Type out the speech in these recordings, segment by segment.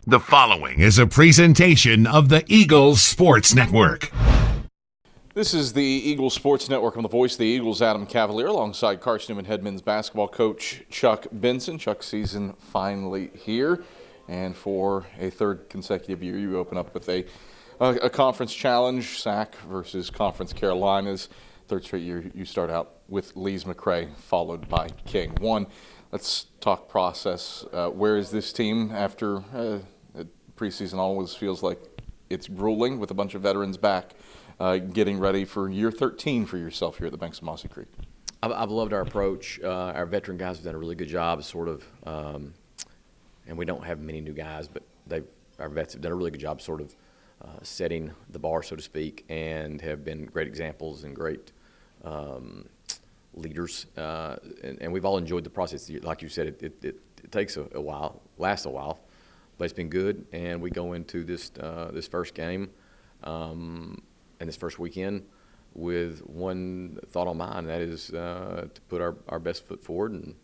The following is a presentation of the Eagles Sports Network. This is the Eagles Sports Network. On the voice of the Eagles, Adam Cavalier, alongside Carson-Newman head men's basketball coach Chuck Benson. Chuck's season finally here, and for a third consecutive year, you open up with a conference challenge, SAC versus Conference Carolinas. Third straight year, you start out with Lee's McRae, followed by King. Let's talk process. Where is this team after preseason? Always feels like it's grueling with a bunch of veterans back, getting ready for year 13 for yourself here at the banks of Mossy Creek. I've loved our approach. Our veteran guys have done a really good job, and we don't have many new guys, but our vets have done a really good job setting the bar, so to speak, and have been great examples and great leaders, and we've all enjoyed the process. Like you said, it takes a while, lasts a while, but it's been good. And we go into this first game and this first weekend with one thought on mind, and that is to put our best foot forward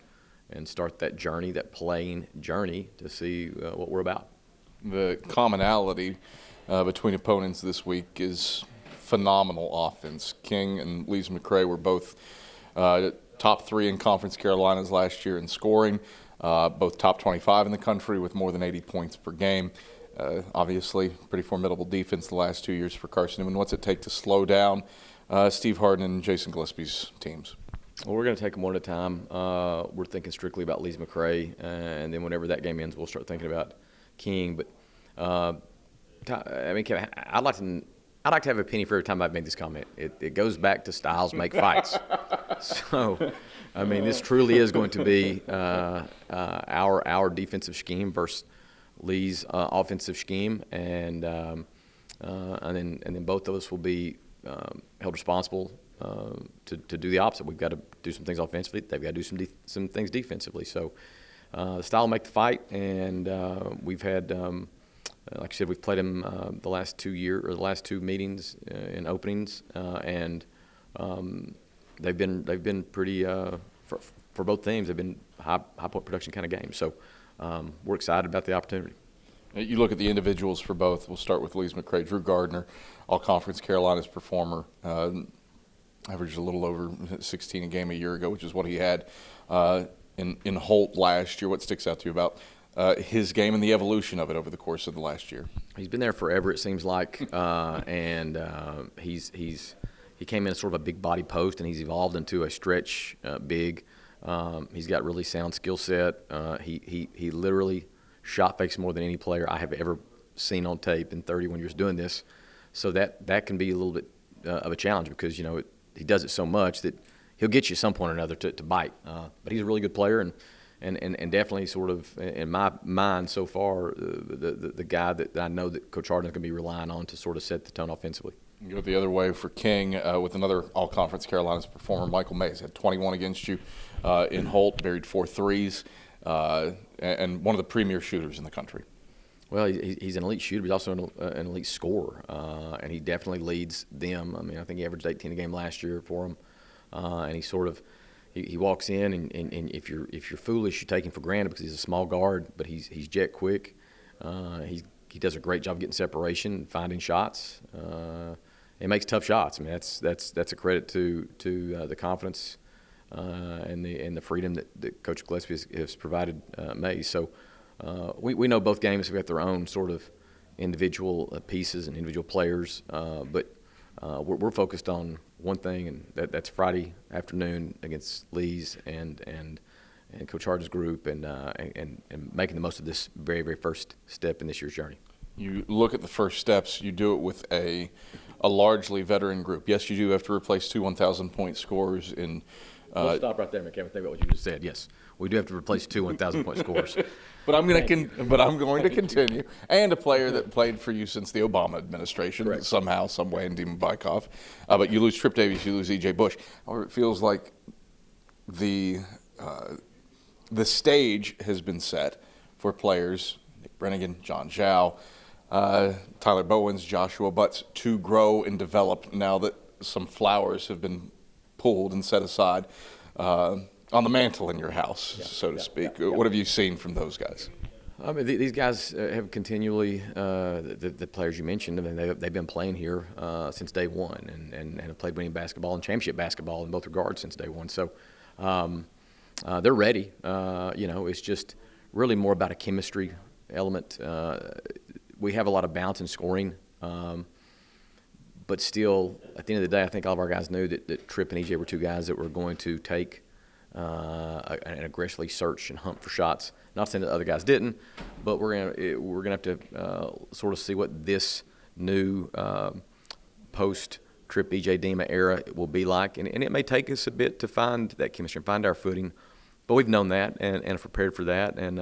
and start that journey, that playing journey, to see what we're about. The commonality between opponents this week is phenomenal offense. King and Lee's McRae were both top 3 in Conference Carolinas last year in scoring, both top 25 in the country with more than 80 points per game. Obviously, pretty formidable defense the last 2 years for Carson-Newman. What's it take to slow down Steve Harden and Jason Gillespie's teams? Well, we're going to take them one at a time. We're thinking strictly about Lee's McRae, and then whenever that game ends, we'll start thinking about King. But Kevin, I'd like to have a penny for every time I've made this comment. It goes back to styles make fights. So, this truly is going to be our defensive scheme versus Lee's offensive scheme, and then both of us will be held responsible to do the opposite. We've got to do some things offensively. They've got to do some things defensively. So, the style will make the fight, and we've had. Like I said, we've played them the last 2 meetings in openings, and they've been pretty for both teams. They've been high point production kind of games. So we're excited about the opportunity. You look at the individuals for both. We'll start with Lee's McRae. Drew Gardner, All-Conference Carolinas performer, averaged a little over 16 a game a year ago, which is what he had in Holt last year. What sticks out to you about his game and the evolution of it over the course of the last year? He's been there forever, it seems like, and he came in as sort of a big body post, and he's evolved into a stretch big. He's got really sound skill set. He literally shot fakes more than any player I have ever seen on tape in 31 years doing this. So that can be a little bit of a challenge because he does it so much that he'll get you at some point or another to bite. But he's a really good player, and definitely sort of, in my mind so far, the guy that I know that Coach Harden's going to be relying on to sort of set the tone offensively. You go the other way for King with another All-Conference Carolinas performer, Michael Mays. Had 21 against you in Holt, buried 4 threes, and one of the premier shooters in the country. Well, he's an elite shooter, but he's also an elite scorer, and he definitely leads them. I think he averaged 18 a game last year for them, and he sort of – he walks in, and if you're foolish, you take him for granted because he's a small guard, but he's jet quick. He does a great job getting separation, finding shots. He makes tough shots. That's a credit to the confidence and the freedom that Coach Gillespie has provided Mays. So we know both games have got their own sort of individual pieces and individual players, but we're focused on one thing, and that's Friday afternoon against Lee's and Coach Harden's group, and making the most of this very, very first step in this year's journey. You look at the first steps. You do it with a largely veteran group. Yes, you do have to replace 2 1,000-point scorers in. We'll stop right there, McKenna. Think about what you just said. Yes, we do have to replace 2 1,000-point scorers. But I'm going to continue. And a player that played for you since the Obama administration, Correct. Somehow, some way, in Demon Bykov. But you lose Trip Davies, you lose E.J. Bush. However, it feels like the stage has been set for players, Nick Brennigan, John Zhao, Tyler Bowens, Joshua Butts, to grow and develop now that some flowers have been pulled and set aside on the mantle in your house, so to speak. What have you seen from those guys? I mean, these guys have continually, the players you mentioned, I mean, they've been playing here since day one and have played winning basketball and championship basketball in both regards since day one. So they're ready. It's just really more about a chemistry element. We have a lot of balance in scoring, but still, at the end of the day, I think all of our guys knew that Tripp and EJ were two guys that were going to take and aggressively search and hunt for shots. Not saying that other guys didn't, but we're gonna have to sort of see what this new post Tripp EJ Dima era will be like, and it may take us a bit to find that chemistry and find our footing, but we've known that and are prepared for that, and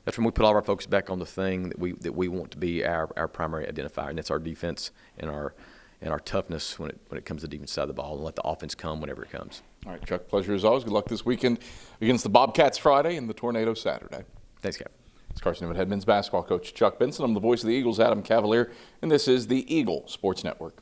that's when we put all of our focus back on the thing that we want to be our primary identifier, and that's our defense and our toughness when it comes to the defense side of the ball, and let the offense come whenever it comes. All right, Chuck, pleasure as always. Good luck this weekend against the Bobcats Friday and the Tornadoes Saturday. Thanks, Cap. It's Carson-Newman head men's basketball coach Chuck Benson. I'm the voice of the Eagles, Adam Cavalier, and this is the Eagle Sports Network.